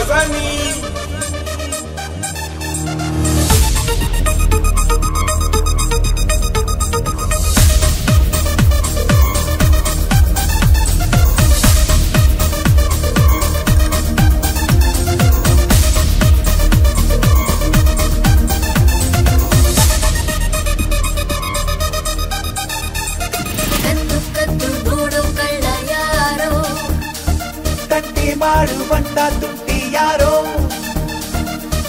ಬಸನಿ ಮಾಡುವಂತ ತುಂಟಿ ಯಾರೋ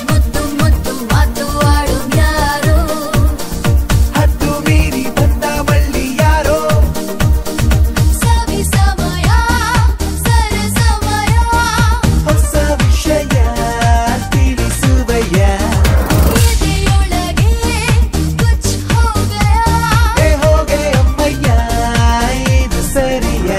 ಮುದ್ದು ಮುದ್ದು ಮಾತು ಆಡು ಯಾರೋ ಹದ್ದು ಮೀರಿ ಬಂದ ಬಳ್ಳಿ ಯಾರೋ ಸವಿ ಸಮಯ ಸರ ಸಮಯ ಹೊಸ ವಿಷಯ ತಿಳಿಸುವಯ್ಯ ಎದೆಯೊಳಗೆ ಕುಚ್ ಹೋಗಯ ಅಮ್ಮಯ್ಯ ಇದು ಸರಿಯ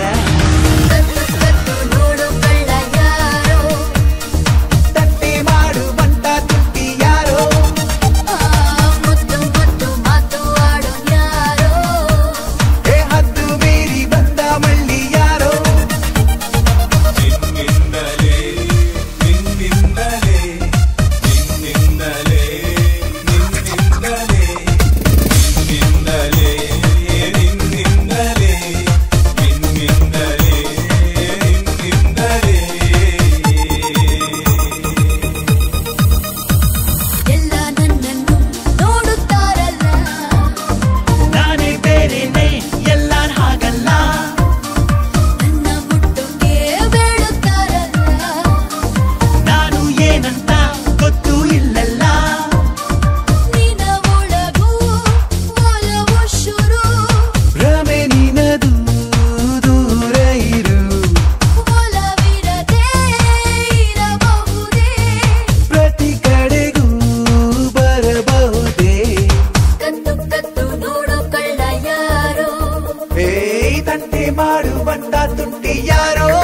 ತಂಟೆ ಮಾಡುವಂತ ತುಂಟಿ ಯಾರೋ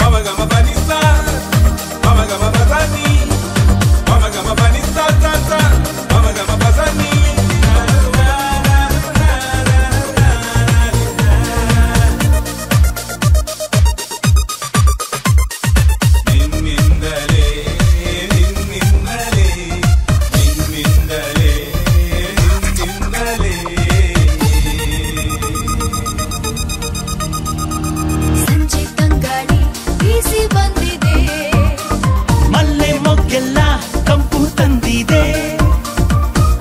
ಮಮಗಮ ಬನಿಸ ಮಮಗಮ ಬಸನಿ ಮಮಗಮ ಬನಿಸ ಸ ಮಮಗಮ ಬಸನಿ ನಿನ್ನಿಂದಲೇ ನಿನ್ನಿಂದಲೇ ನಿನ್ನಿಂದಲೇ ನಿನ್ನಿಂದಲೇ ಸಂಜೆ ತಂಗಾಳಿ ಬೀಸಿ ಬಂದಿದೆ ಮಲ್ಲೆ ಮೊಗ್ಗೆಲ್ಲ ಕಂಪು ತಂದಿದೆ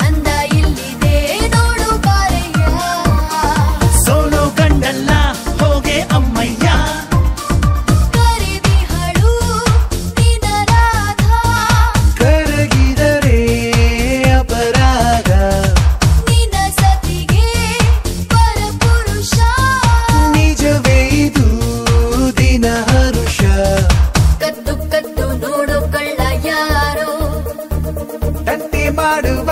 ಅಂದ ಇಲ್ಲಿದೆ ನೋಡು ಬಾರಯ್ಯ ಸೋಲೋ ಗಂಡಲ್ಲ ಹೋಗೆ ಅಮ್ಮಯ್ಯ ಕರಿದಿಹಳು ನಿನ ರಾಧ ಕರಗಿದರೆ ಅಪರಾಧ ನಿನ ಸತಿಗೆ ಪರಪುರುಷ ನಿಜವೇ ಇದು ದಿನ ಹರುಷ ಕದ್ದು ಕದ್ದು ನೋಡು ಕಳ್ಳ ಯಾರೋ ತಂಟೆ ಮಾಡುವ